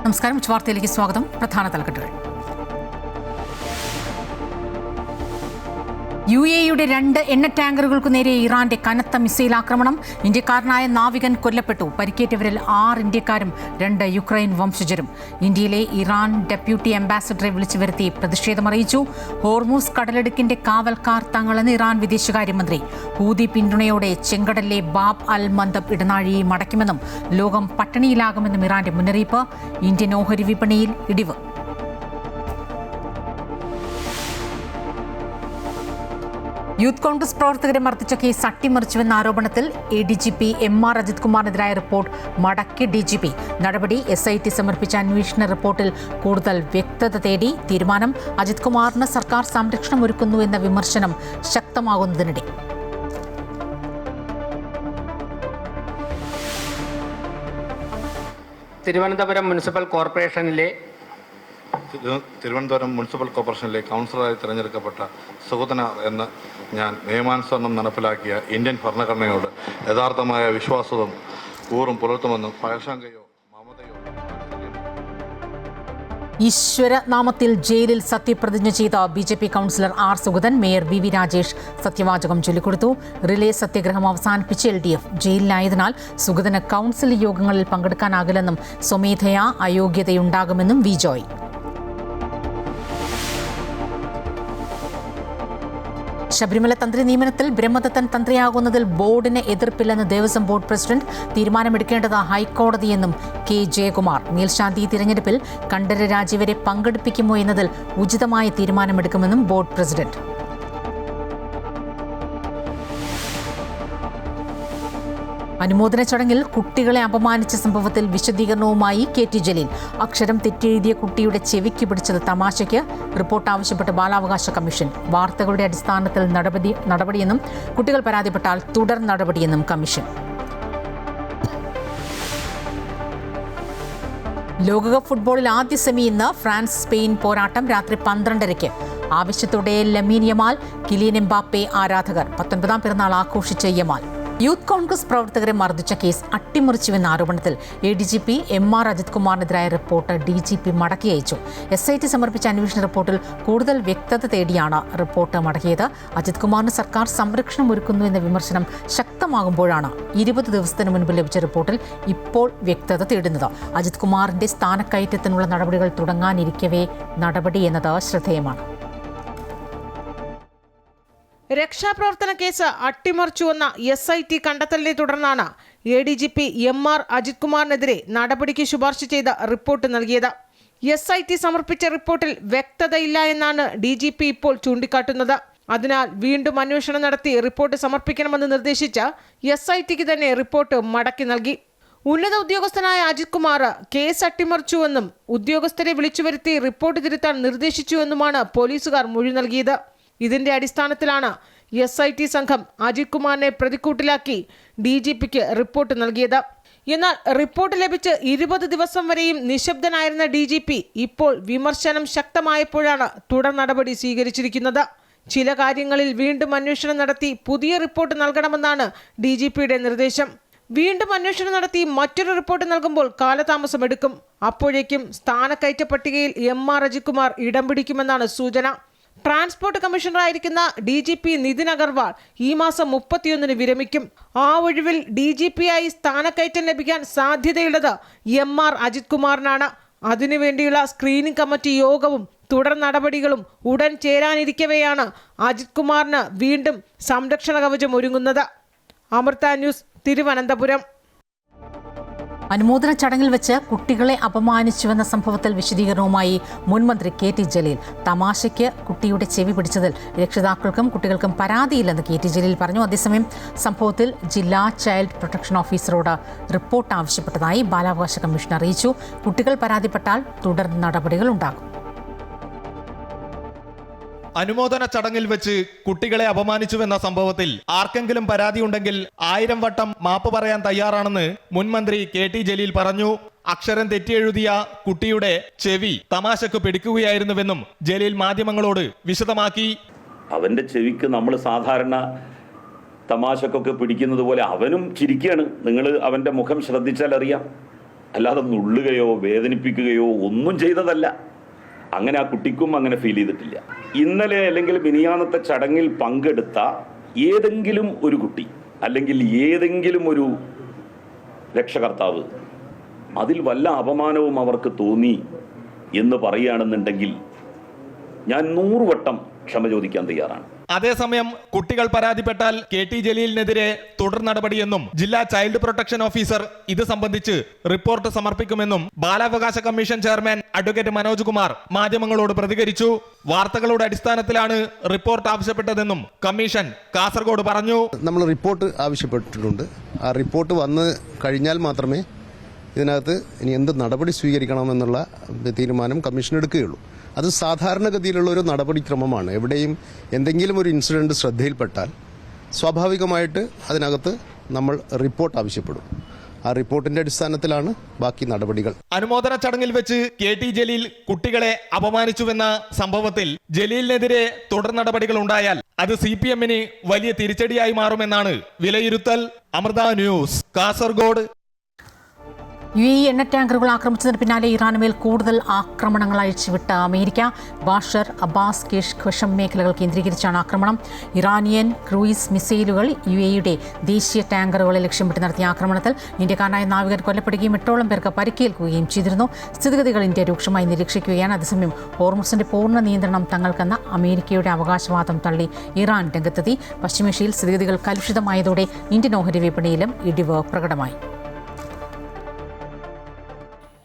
നമസ്കാരം. വാർത്തയിലേക്ക് സ്വാഗതം. പ്രധാന തലക്കെട്ടുകൾ. UAEയുടെ 2 എണ്ണ ടാങ്കറുകൾക്കു നേരെ ഇറാന്റെ കനത്ത മിസൈൽ ആക്രമണം. ഇന്ത്യക്കാരനായ നാവികൻ കൊല്ലപ്പെട്ടു. പരിക്കേറ്റവരിൽ 6 ഇന്ത്യക്കാരും 2 യുക്രൈൻ വംശജരും. ഇന്ത്യയിലെ ഇറാൻ ഡെപ്യൂട്ടി അംബാസഡറെ വിളിച്ചു വരുത്തി പ്രതിഷേധമറിയിച്ചു. ഹോർമൂസ് കടലിടുക്കിന്റെ കാവൽക്കാർ തങ്ങളെന്ന് ഇറാൻ വിദേശകാര്യമന്ത്രി. ഹൂതി പിന്തുണയോടെ ചെങ്കടലിലെ ബാബ് അൽ മന്ദബ് ഇടനാഴിയെ മടക്കുമെന്നും ലോകം പട്ടിണിയിലാകുമെന്നും ഇറാന്റെ മുന്നറിയിപ്പ്. ഇന്ത്യൻ ഓഹരി വിപണിയിൽ ഇടിവ്. യൂത്ത് കോൺഗ്രസ് പ്രവർത്തകരെ മർദ്ദിച്ച കേസ് അട്ടിമറിച്ചുവെന്ന ആരോപണത്തിൽ ADGP MR അജിത് കുമാറിനെതിരായ റിപ്പോർട്ട് മടക്കി DGP. നടപടി SIT സമർപ്പിച്ച അന്വേഷണ റിപ്പോർട്ടിൽ കൂടുതൽ വ്യക്തത തേടി. തീരുമാനം അജിത് കുമാറിന് സർക്കാർ സംരക്ഷണം ഒരുക്കുന്നു എന്ന വിമർശനം ശക്തമാകുന്നതിനിടെ തിരുവനന്തപുരം മുനിസിപ്പൽ കോർപ്പറേഷനിലെ കൗൺസിലറായി തിരഞ്ഞെടുക്കപ്പെട്ട സുഗതന എന്ന ഞാൻ നിയമാനുസരണം നടപ്പിലാക്കിയ ഇന്ത്യൻ ഭരണഘടനയോട് യഥാർത്ഥമായ വിശ്വാസവും കൂറും പുലർത്തുമെന്നും പയശങ്കയോ മമതയോ ഈശ്വരനാമത്തിൽ ജയിലിൽ സത്യപ്രതിജ്ഞ ചെയ്ത BJP councillor R Sugathan mayor VV Rajesh സത്യവാചകം ചൊല്ലിക്കൊടുത്തു. റിലേ സത്യഗ്രഹം അവസാനിപ്പിച്ച് LDF. ജയിലിലായതിനാൽ സുഗതന് കൗൺസിൽ യോഗങ്ങളിൽ പങ്കെടുക്കാനാകില്ലെന്നും സ്വമേധയാ അയോഗ്യതയുണ്ടാകുമെന്നും വി ജോയ്. ശബരിമല തന്ത്രി നിയമനത്തിൽ ബ്രഹ്മദത്തൻ തന്ത്രിയാകുന്നതിൽ ബോർഡിന് എതിർപ്പില്ലെന്ന് ദേവസ്വം ബോർഡ് പ്രസിഡന്റ്. തീരുമാനമെടുക്കേണ്ടത് ഹൈക്കോടതിയെന്നും K ജയകുമാർ. മേൽശാന്തി തിരഞ്ഞെടുപ്പിൽ കണ്ഠര രാജീവരെ പങ്കെടുപ്പിക്കുമോ എന്നതിൽ ഉചിതമായ തീരുമാനമെടുക്കുമെന്നും ബോർഡ് പ്രസിഡന്റ്. അനുമോദന ചടങ്ങിൽ കുട്ടികളെ അപമാനിച്ച സംഭവത്തിൽ വിശദീകരണവുമായി KT ജലീൽ. അക്ഷരം തെറ്റെഴുതിയ കുട്ടിയുടെ ചെവിക്ക് പിടിച്ചത് തമാശയ്ക്ക്. റിപ്പോർട്ട് ആവശ്യപ്പെട്ട് ബാലാവകാശ കമ്മീഷൻ. വാർത്തകളുടെ അടിസ്ഥാനത്തിൽ നടപടിയെന്നും കുട്ടികൾ പരാതിപ്പെട്ടാൽ തുടർ നടപടിയെന്നും കമ്മീഷൻ. ലോകകപ്പ് ഫുട്ബോളിൽ ആദ്യ സെമി ഇന്ന്. ഫ്രാൻസ് സ്പെയിൻ പോരാട്ടം രാത്രി 12:30. ആവശ്യത്തോടെ ലമീൻ യമാൽ, കിലിയൻ എംബാപ്പെ ആരാധകർ. 19ാം പിറന്നാൾ ആഘോഷിച്ച യമാൽ. യൂത്ത് കോൺഗ്രസ് പ്രവർത്തകരെ മർദ്ദിച്ച കേസ് അട്ടിമറിച്ചുവെന്ന ആരോപണത്തിൽ ADGP MR അജിത് കുമാറിനെതിരായ റിപ്പോർട്ട് DGP മടക്കി അയച്ചു. SIT സമർപ്പിച്ച അന്വേഷണ റിപ്പോർട്ടിൽ കൂടുതൽ വ്യക്തത തേടിയാണ് റിപ്പോർട്ട് മടക്കിയത്. അജിത് കുമാറിന് സർക്കാർ സംരക്ഷണം ഒരുക്കുന്നു എന്ന വിമർശനം ശക്തമാകുമ്പോഴാണ് 20 ദിവസത്തിന് മുൻപ് ലഭിച്ച റിപ്പോർട്ടിൽ ഇപ്പോൾ വ്യക്തത തേടുന്നത്. അജിത് കുമാറിന്റെ സ്ഥാനക്കയറ്റത്തിനുള്ള നടപടികൾ തുടങ്ങാനിരിക്കവേ നടപടി എന്നത് ശ്രദ്ധേയമാണ്. രക്ഷാപ്രവർത്തന കേസ് അട്ടിമറിച്ചുവെന്ന SIT കണ്ടെത്തലിനെ തുടർന്നാണ് ADGP MR അജിത് കുമാറിനെതിരെ നടപടിക്ക് ശുപാർശ ചെയ്ത റിപ്പോർട്ട് നൽകിയത്. SIT സമർപ്പിച്ച റിപ്പോർട്ടിൽ വ്യക്തതയില്ല എന്നാണ് DGP ഇപ്പോൾ ചൂണ്ടിക്കാട്ടുന്നത്. അതിനാൽ വീണ്ടും അന്വേഷണം നടത്തി റിപ്പോർട്ട് സമർപ്പിക്കണമെന്ന് നിർദ്ദേശിച്ച SITക്ക് തന്നെ റിപ്പോർട്ട് മടക്കി നൽകി. ഉന്നത ഉദ്യോഗസ്ഥനായ അജിത് കുമാർ കേസ് അട്ടിമറിച്ചുവെന്നും ഉദ്യോഗസ്ഥരെ വിളിച്ചുവരുത്തി റിപ്പോർട്ട് തിരുത്താൻ നിർദ്ദേശിച്ചുവെന്നുമാണ് പോലീസുകാർ മൊഴി നൽകിയത്. ഇതിന്റെ അടിസ്ഥാനത്തിലാണ് SIT സംഘം അജിത് കുമാറിനെ പ്രതിക്കൂട്ടിലാക്കി DGPക്ക് റിപ്പോർട്ട് നൽകിയത്. എന്നാൽ റിപ്പോർട്ട് ലഭിച്ച് 20 ദിവസം വരെയും നിശബ്ദനായിരുന്ന DGP ഇപ്പോൾ വിമർശനം ശക്തമായപ്പോഴാണ് തുടർ നടപടി സ്വീകരിച്ചിരിക്കുന്നത്. ചില കാര്യങ്ങളിൽ വീണ്ടും അന്വേഷണം നടത്തി പുതിയ റിപ്പോർട്ട് നൽകണമെന്നാണ് DGPയുടെ നിർദ്ദേശം. വീണ്ടും അന്വേഷണം നടത്തി മറ്റൊരു റിപ്പോർട്ട് നൽകുമ്പോൾ കാലതാമസമെടുക്കും. അപ്പോഴേക്കും സ്ഥാനക്കയറ്റ പട്ടികയിൽ MR അജിത് കുമാർ ഇടം പിടിക്കുമെന്നാണ് സൂചന. ട്രാൻസ്പോർട്ട് കമ്മീഷണറായിരിക്കുന്ന DGP നിതിൻ അഗർവാൾ ഈ മാസം 31-ന് വിരമിക്കും. ആ ഒഴിവിൽ DGPയായി സ്ഥാനക്കയറ്റം ലഭിക്കാൻ സാധ്യതയുള്ളത് MR അജിത് കുമാറിനാണ്. അതിനുവേണ്ടിയുള്ള സ്ക്രീനിംഗ് കമ്മിറ്റി യോഗവും തുടർ നടപടികളും ഉടൻ ചേരാനിരിക്കവെയാണ് അജിത് കുമാറിന് വീണ്ടും സംരക്ഷണ കവചം ഒരുങ്ങുന്നത്. അമൃത ന്യൂസ്, തിരുവനന്തപുരം. അനുമോദന ചടങ്ങിൽ വെച്ച് കുട്ടികളെ അപമാനിച്ചുവെന്ന സംഭവത്തിൽ വിശദീകരണവുമായി മുൻമന്ത്രി KT ജലീൽ. തമാശയ്ക്ക് കുട്ടിയുടെ ചെവി പിടിച്ചതിൽ രക്ഷിതാക്കൾക്കും കുട്ടികൾക്കും പരാതിയില്ലെന്ന് KT ജലീൽ പറഞ്ഞു. അതേസമയം സംഭവത്തിൽ ജില്ലാ ചൈൽഡ് പ്രൊട്ടക്ഷൻ ഓഫീസറോട് റിപ്പോർട്ട് ആവശ്യപ്പെട്ടതായി ബാലാവകാശ കമ്മീഷൻ അറിയിച്ചു. കുട്ടികൾ പരാതിപ്പെട്ടാൽ തുടർ നടപടികൾ ഉണ്ടാകും. അനുമോദന ചടങ്ങിൽ വെച്ച് കുട്ടികളെ അപമാനിച്ചുവെന്ന സംഭവത്തിൽ ആർക്കെങ്കിലും പരാതിയുണ്ടെങ്കിൽ 1000 വട്ടം മാപ്പ് പറയാൻ തയ്യാറാണെന്ന് മുൻമന്ത്രി KT ജലീൽ പറഞ്ഞു. അക്ഷരം തെറ്റിയെഴുതിയ കുട്ടിയുടെ ചെവി തമാശക്ക് പിടിക്കുകയായിരുന്നുവെന്നും ജലീൽ മാധ്യമങ്ങളോട് വിശദമാക്കി. അവന്റെ ചെവിക്ക് നമ്മൾ സാധാരണ തമാശക്കൊക്കെ പിടിക്കുന്നത് പോലെ അവനും ചിരിക്കുകയാണ്. നിങ്ങൾ അവന്റെ മുഖം ശ്രദ്ധിച്ചാൽ അറിയാം. അല്ലാതെ നുള്ളുകയോ വേദനിപ്പിക്കുകയോ ഒന്നും ചെയ്തതല്ല. അങ്ങനെ ആ കുട്ടിക്കും അങ്ങനെ ഫീൽ ചെയ്തിട്ടില്ല. ഇന്നലെ അല്ലെങ്കിൽ മിനിയാന്നത്തെ ചടങ്ങിൽ പങ്കെടുത്ത ഏതെങ്കിലും ഒരു കുട്ടി അല്ലെങ്കിൽ ഏതെങ്കിലും ഒരു രക്ഷകർത്താവ് അതിൽ വല്ല അപമാനവും അവർക്ക് തോന്നി എന്ന് പറയുകയാണെന്നുണ്ടെങ്കിൽ ഞാൻ 100 വട്ടം ക്ഷമ ചോദിക്കാൻ തയ്യാറാണ്. അതേസമയം കുട്ടികൾ പരാതിപ്പെട്ടാൽ KT ജലീലിനെതിരെ തുടർ നടപടിയെന്നും ജില്ലാ ചൈൽഡ് പ്രൊട്ടക്ഷൻ ഓഫീസർ ഇത് സംബന്ധിച്ച് റിപ്പോർട്ട് സമർപ്പിക്കുമെന്നും ബാലാവകാശ commission chairman advocate Manoj Kumar മാധ്യമങ്ങളോട് പ്രതികരിച്ചു. വാർത്തകളുടെ അടിസ്ഥാനത്തിലാണ് റിപ്പോർട്ട് ആവശ്യപ്പെട്ടതെന്നും കമ്മീഷൻ കാസർഗോഡ് പറഞ്ഞു. നമ്മൾ റിപ്പോർട്ട് ആവശ്യപ്പെട്ടിട്ടുണ്ട്. ആ റിപ്പോർട്ട് വന്ന് കഴിഞ്ഞാൽ മാത്രമേ ഇതിനകത്ത് ഇനി എന്ത് നടപടി സ്വീകരിക്കണമെന്നുള്ള തീരുമാനം കമ്മീഷൻ എടുക്കുകയുള്ളൂ. അത് സാധാരണഗതിയിലുള്ള ഒരു നടപടിക്രമമാണ്. എവിടെയും എന്തെങ്കിലും ഒരു ഇൻസിഡന്റ് ശ്രദ്ധയിൽപ്പെട്ടാൽ സ്വാഭാവികമായിട്ട് അതിനകത്ത് നമ്മൾ റിപ്പോർട്ട് ആവശ്യപ്പെടും. ആ റിപ്പോർട്ടിന്റെ അടിസ്ഥാനത്തിലാണ് ബാക്കി നടപടികൾ. അനുമോദന ചടങ്ങിൽ വെച്ച് KT ജലീൽ കുട്ടികളെ അപമാനിച്ചുവെന്ന സംഭവത്തിൽ ജലീലിനെതിരെ തുടർ നടപടികൾ ഉണ്ടായാൽ അത് CPM-ന് വലിയ തിരിച്ചടിയായി മാറുമെന്നാണ് വിലയിരുത്തൽ. അമൃത ന്യൂസ്, കാസർഗോഡ്. UAE എണ്ണ ടാങ്കറുകൾ ആക്രമിച്ചതിന് പിന്നാലെ ഇറാനുമേൽ കൂടുതൽ ആക്രമണങ്ങൾ അഴിച്ചുവിട്ട അമേരിക്ക. ബാഷർ അബ്ബാസ് ഖഷം മേഖലകൾ കേന്ദ്രീകരിച്ചാണ് ആക്രമണം. ഇറാനിയൻ ക്രൂയിസ് മിസൈലുകൾ UAE-യുടെ ദേശീയ ടാങ്കറുകളെ ലക്ഷ്യമിട്ട് നടത്തിയ ആക്രമണത്തിൽ ഇന്ത്യക്കാരനായ നാവികൻ കൊല്ലപ്പെടുകയും 8ഓളം പേർക്ക് പരിക്കേൽക്കുകയും ചെയ്തിരുന്നു. സ്ഥിതിഗതികൾ ഇന്ത്യ രൂക്ഷമായി നിരീക്ഷിക്കുകയാണ്. അതേസമയം ഹോർമുസിന്റെ പൂർണ്ണ നിയന്ത്രണം തങ്ങൾക്കെന്ന അമേരിക്കയുടെ അവകാശവാദം തള്ളി ഇറാൻ രംഗത്തെത്തി. പശ്ചിമേഷ്യയിൽ സ്ഥിതിഗതികൾ കലുഷിതമായതോടെ ഇന്ത്യൻ ഓഹരി വിപണിയിലും ഇടിവ് പ്രകടമായി.